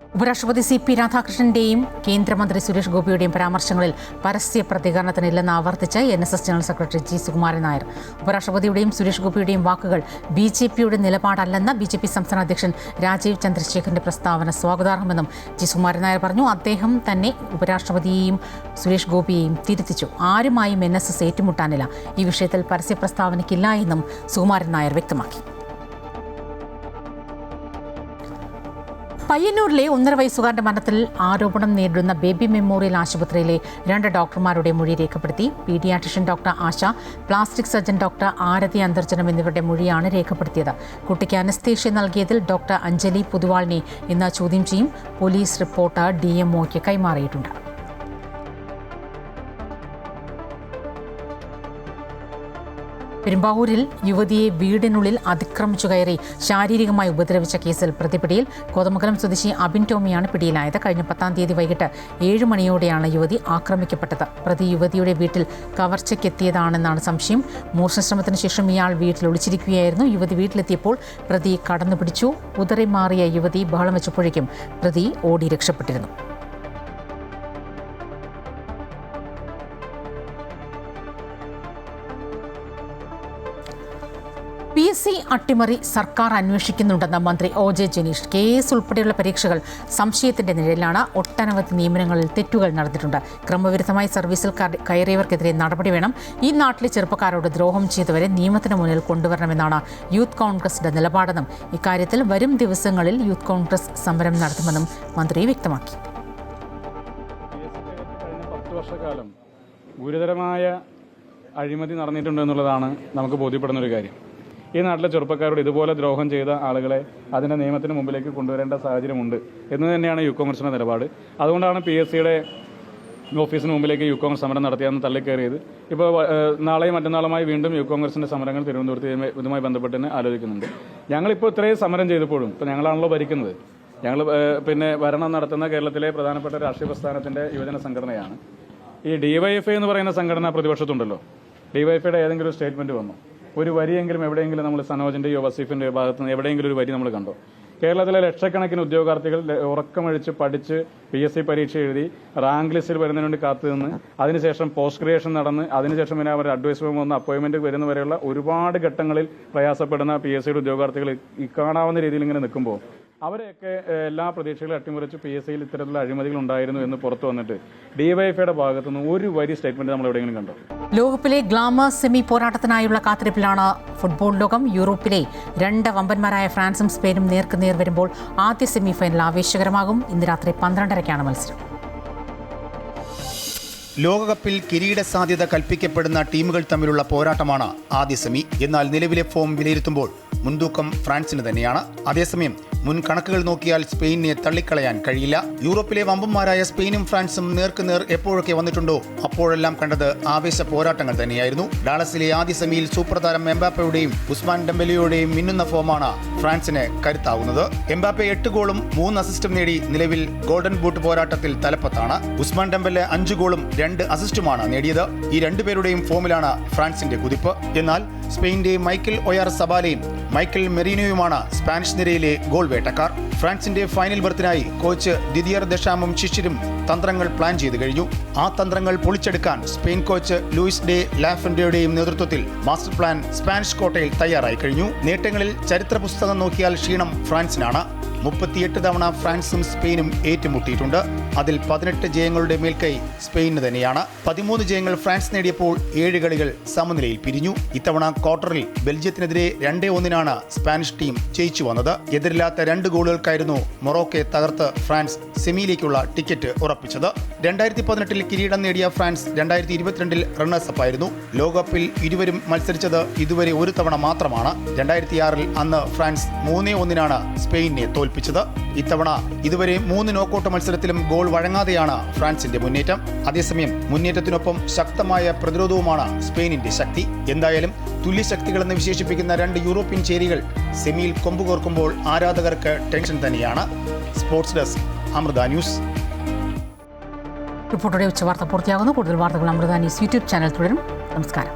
ഉപരാഷ്ട്രപതി CP രാധാകൃഷ്ണന്റെയും കേന്ദ്രമന്ത്രി സുരേഷ് ഗോപിയുടെയും പരാമർശങ്ങളിൽ പരസ്യ പ്രതികരണത്തിനില്ലെന്ന് ആവർത്തിച്ച് NSS general secretary G. Sukumaran Nair. ഉപരാഷ്ട്രപതിയുടെയും സുരേഷ് ഗോപിയുടെയും വാക്കുകൾ BJPയുടെ നിലപാടല്ലെന്ന് BJP സംസ്ഥാന അധ്യക്ഷൻ രാജീവ് ചന്ദ്രശേഖറിന്റെ പ്രസ്താവന സ്വാഗതാർഹമെന്നും G. സുകുമാരൻ നായർ പറഞ്ഞു. അദ്ദേഹം തന്നെ ഉപരാഷ്ട്രപതിയെയും സുരേഷ് ഗോപിയെയും തിരുത്തിച്ചു. ആരുമായും NSS ഏറ്റുമുട്ടാനില്ല. ഈ വിഷയത്തിൽ പരസ്യ പ്രസ്താവനയ്ക്കില്ല എന്നും സുകുമാരൻ നായർ വ്യക്തമാക്കി. പയ്യന്നൂരിലെ 1.5 വയസ്സുകാരന്റെ മരണത്തിൽ ആരോപണം നേരിടുന്ന ബേബി മെമ്മോറിയൽ ആശുപത്രിയിലെ 2 ഡോക്ടർമാരുടെ മൊഴി രേഖപ്പെടുത്തി. പീഡിയാട്രിഷ്യൻ ഡോക്ടർ ആശ, പ്ലാസ്റ്റിക് സർജൻ ഡോക്ടർ ആരതി അന്തർജനം എന്നിവരുടെ മൊഴിയാണ് രേഖപ്പെടുത്തിയത്. കുട്ടിക്ക് അനസ്തേഷ്യ നൽകിയതിൽ ഡോക്ടർ അഞ്ജലി പുതുവാളിനെ ഇന്ന് ചോദ്യം ചെയ്യും. പോലീസ് റിപ്പോർട്ട് DMOയ്ക്ക് കൈമാറിയിട്ടുണ്ട്. പെരുമ്പാവൂരിൽ യുവതിയെ വീടിനുള്ളിൽ അതിക്രമിച്ചു കയറി ശാരീരികമായി ഉപദ്രവിച്ച കേസിൽ പ്രതിപിടിയിൽ. കോതമംഗലം സ്വദേശി അബിൻ ടോമിയാണ് പിടിയിലായത്. കഴിഞ്ഞ 10-ാം തീയതി വൈകിട്ട് 7 മണിയോടെയാണ് യുവതി ആക്രമിക്കപ്പെട്ടത്. പ്രതി യുവതിയുടെ വീട്ടിൽ കവർച്ചയ്ക്കെത്തിയതാണെന്നാണ് സംശയം. മോഷണശ്രമത്തിന് ശേഷം ഇയാൾ വീട്ടിൽ ഒളിച്ചിരിക്കുകയായിരുന്നു. യുവതി വീട്ടിലെത്തിയപ്പോൾ പ്രതി കടന്നുപിടിച്ചു. ഉതറി മാറിയ യുവതി ബഹളം വെച്ചപ്പോഴേക്കും പ്രതി ഓടി രക്ഷപ്പെട്ടിരുന്നു. PSC അട്ടിമറി സർക്കാർ അന്വേഷിക്കുന്നുണ്ടെന്ന് മന്ത്രി OJ ജനീഷ്. KS ഉൾപ്പെടെയുള്ള പരീക്ഷകൾ സംശയത്തിന്റെ നിഴലിലാണ്. ഒട്ടനവധി നിയമനങ്ങളിൽ തെറ്റുകൾ നടന്നിട്ടുണ്ട്. ക്രമവിരുദ്ധമായി സർവീസിൽ കയറിയവർക്കെതിരെ നടപടി വേണം. ഈ നാട്ടിലെ ചെറുപ്പക്കാരോട് ദ്രോഹം ചെയ്തവരെ നിയമത്തിന് മുന്നിൽ കൊണ്ടുവരണമെന്നാണ് യൂത്ത് കോൺഗ്രസിന്റെ നിലപാടെന്നും ഇക്കാര്യത്തിൽ വരും ദിവസങ്ങളിൽ യൂത്ത് കോൺഗ്രസ് സമരം നടത്തുമെന്നും മന്ത്രി വ്യക്തമാക്കി. വർഷക്കാലം ഗുരുതരമായ അഴിമതി നടന്നിട്ടുണ്ടെന്നുള്ളതാണ് നമുക്ക് ബോധ്യപ്പെടുന്നൊരു കാര്യം. ഈ നാട്ടിലെ ചെറുപ്പക്കാരോട് ഇതുപോലെ ദ്രോഹം ചെയ്ത ആളുകളെ അതിൻ്റെ നിയമത്തിന് മുമ്പിലേക്ക് കൊണ്ടുവരേണ്ട സാഹചര്യമുണ്ട് എന്ന് തന്നെയാണ് യൂത്ത് കോൺഗ്രസിൻ്റെ നിലപാട്. അതുകൊണ്ടാണ് PSCയുടെ ഓഫീസിന് മുമ്പിലേക്ക് യൂത്ത് കോൺഗ്രസ് സമരം നടത്തിയെന്ന് തള്ളിക്കയറിയത്. ഇപ്പോൾ നാളെയും മറ്റന്നാളുമായി വീണ്ടും യൂത്ത് കോൺഗ്രസിൻ്റെ സമരങ്ങൾ തിരുവനന്തപുരത്ത് ഇതുമായി ബന്ധപ്പെട്ട് തന്നെ ആലോചിക്കുന്നുണ്ട്. ഞങ്ങളിപ്പോൾ ഇത്രയും സമരം ചെയ്തപ്പോഴും ഇപ്പോൾ ഞങ്ങളാണല്ലോ ഭരിക്കുന്നത്. ഞങ്ങൾ പിന്നെ ഭരണം നടത്തുന്ന കേരളത്തിലെ പ്രധാനപ്പെട്ട രാഷ്ട്രീയ പ്രസ്ഥാനത്തിൻ്റെ യുവജന സംഘടനയാണ്. ഈ DYFI എന്ന് പറയുന്ന സംഘടന പ്രതിപക്ഷത്തുണ്ടല്ലോ. DYFIയുടെ ഏതെങ്കിലും ഒരു സ്റ്റേറ്റ്മെൻറ്റ് വന്നു, ഒരു വരിയെങ്കിലും എവിടെയെങ്കിലും നമ്മൾ സനോജിൻ്റെയോ വസീഫിൻ്റെയോ ഭാഗത്ത് നിന്ന് എവിടെയെങ്കിലും ഒരു വരി നമ്മൾ കണ്ടോ? കേരളത്തിലെ ലക്ഷക്കണക്കിന് ഉദ്യോഗാർത്ഥികൾ ഉറക്കമഴിച്ച് പഠിച്ച് PSC പരീക്ഷ എഴുതി റാങ്ക് ലിസ്റ്റിൽ വരുന്നതിന് വേണ്ടി കാത്തു നിന്ന് അതിനുശേഷം പോസ്റ്റ് ഗ്രാജുവേഷൻ നടന്ന് അതിനുശേഷം പിന്നെ അവർ അഡ്വൈസ് വന്ന് അപ്പോയിൻമെൻറ്റ് വരുന്നവരെയുള്ള ഒരുപാട് ഘട്ടങ്ങളിൽ പ്രയാസപ്പെടുന്ന PSCയുടെ ഉദ്യോഗാർത്ഥികൾ ഈ കാണാവുന്ന രീതിയിൽ ഇങ്ങനെ നിൽക്കുമ്പോൾ അവരെയൊക്കെ എല്ലാ പ്രതീക്ഷകളും അട്ടിമറിച്ച് PSCയിൽ ഇത്തരത്തിലുള്ള അഴിമതികൾ ഉണ്ടായിരുന്നു എന്ന് പുറത്തു വന്നിട്ട് DYFIയുടെ ഭാഗത്തുനിന്ന് ഒരു വരി സ്റ്റേറ്റ്മെന്റ് നമ്മൾ എവിടെയെങ്കിലും കണ്ടോ? ലോകകപ്പിലെ ഗ്ലാമർ സെമി പോരാട്ടത്തിനായുള്ള കാത്തിരിപ്പിലാണ് ഫുട്ബോൾ ലോകം. യൂറോപ്പിലെ 2 വമ്പന്മാരായ ഫ്രാൻസും സ്പെയിനും നേർക്കുനേർ വരുമ്പോൾ ആദ്യ സെമി ഫൈനൽ ആവേശകരമാകും. ഇന്ന് രാത്രി 12:30-ക്കാണ് മത്സരം. ലോകകപ്പിൽ കിരീട സാധ്യത കൽപ്പിക്കപ്പെടുന്ന ടീമുകൾ തമ്മിലുള്ള പോരാട്ടമാണ് ആദ്യ സെമി. എന്നാൽ നിലവിലെ ഫോം വിലയിരുത്തുമ്പോൾ മുൻതൂക്കം ഫ്രാൻസിന് തന്നെയാണ്. അതേസമയം മുൻ കണക്കുകൾ നോക്കിയാൽ സ്പെയിനിനെ തള്ളിക്കളയാൻ കഴിയില്ല. യൂറോപ്പിലെ വമ്പന്മാരായ സ്പെയിനും ഫ്രാൻസും നേർക്കുനേർ എപ്പോഴൊക്കെ വന്നിട്ടുണ്ടോ അപ്പോഴെല്ലാം കണ്ടത് ആവേശ പോരാട്ടങ്ങൾ തന്നെയായിരുന്നു. ഡാളസിലെ ആദ്യ സെമിയിൽ സൂപ്പർ താരം എംബാപ്പയുടെയും ഉസ്മാൻ ഡെംബെലയുടെയും മിന്നുന്ന ഫോമാണ് ഫ്രാൻസിന് കരുത്താവുന്നത്. എംബാപ്പെ 8 ഗോളും 3 അസിസ്റ്റും നേടി നിലവിൽ ഗോൾഡൻ ബൂട്ട് പോരാട്ടത്തിൽ തലപ്പത്താണ്. ഉസ്മാൻ ഡെംബെലെ 5 ഗോളും 2 അസിസ്റ്റുമാണ് നേടിയത്. ഈ രണ്ടുപേരുടെയും ഫോമിലാണ് ഫ്രാൻസിന്റെ കുതിപ്പ്. എന്നാൽ സ്പെയിന്റെ മൈക്കൽ ഒയാർ സബാലയും മൈക്കൽ മെറീനോയുമാണ് സ്പാനിഷ് നിരയിലെ ഗോൾ വേട്ടക്കാർ. ഫ്രാൻസിന്റെ ഫൈനൽ ബർത്തിനായി കോച്ച് ദിദിയർ ദഷാമും ശിഷ്യരും തന്ത്രങ്ങൾ പ്ലാൻ ചെയ്തു കഴിഞ്ഞു. ആ തന്ത്രങ്ങൾ പൊളിച്ചെടുക്കാൻ സ്പെയിൻ കോച്ച് ലൂയിസ് ഡെ ലാഫെൻഡയുടെയും നേതൃത്വത്തിൽ മാസ്റ്റർ പ്ലാൻ സ്പാനിഷ് കോട്ടയിൽ തയ്യാറായി കഴിഞ്ഞു. നേട്ടങ്ങളിൽ ചരിത്ര പുസ്തകം നോക്കിയാൽ ക്ഷീണം ഫ്രാൻസിനാണ്. 38 തവണ ഫ്രാൻസും സ്പെയിനും ഏറ്റുമുട്ടിയിട്ടുണ്ട്. അതിൽ 18 ജയങ്ങളുടെ മേൽക്കൈ സ്പെയിന് തന്നെയാണ്. 13 ജയങ്ങൾ ഫ്രാൻസ് നേടിയപ്പോൾ 7 കളികൾ സമനിലയിൽ പിരിഞ്ഞു. ഇത്തവണ ക്വാർട്ടറിൽ ബെൽജിയത്തിനെതിരെ 2-1 സ്പാനിഷ് ടീം ജയിച്ചു വന്നത്. എതിരില്ലാത്ത 2 ഗോളുകൾക്കായിരുന്നു മൊറോക്കയെ തകർത്ത് ഫ്രാൻസ് സെമിയിലേക്കുള്ള ടിക്കറ്റ് ഉറപ്പിച്ചത്. 2018 കിരീടം നേടിയ ഫ്രാൻസ് 2022 റണ്ണേഴ്സപ്പ് ആയിരുന്നു. ലോകകപ്പിൽ ഇരുവരും മത്സരിച്ചത് ഇതുവരെ ഒരു തവണ മാത്രമാണ്. 2006 അന്ന് ഫ്രാൻസ് 3-1 സ്പെയിനെ തോൽപ്പിച്ചത്. ഇത്തവണ ഇതുവരെ 3 നോക്കൌട്ട് മത്സരത്തിലും ഗോൾ വഴങ്ങാതെയാണ് ഫ്രാൻസിന്റെ മുന്നേറ്റം. അതേസമയം മുന്നേറ്റത്തിനൊപ്പം ശക്തമായ പ്രതിരോധവുമാണ് സ്പെയിനിന്റെ ശക്തി. എന്തായാലും തുല്യശക്തികളെന്ന് വിശേഷിപ്പിക്കുന്ന 2 യൂറോപ്യൻ ചേരികൾ സെമിയിൽ കൊമ്പുകോർക്കുമ്പോൾ ആരാധകർക്ക് ടെൻഷൻ തന്നെയാണ്. Sports desk, Amrita news. റിപ്പോർട്ടോടെ ഉച്ചവാർത്ത പൂർത്തിയാകുന്നു. കൂടുതൽ വാർത്തകൾ അമൃത ന്യൂസ് യൂട്യൂബ് ചാനൽ തുടരും. നമസ്കാരം.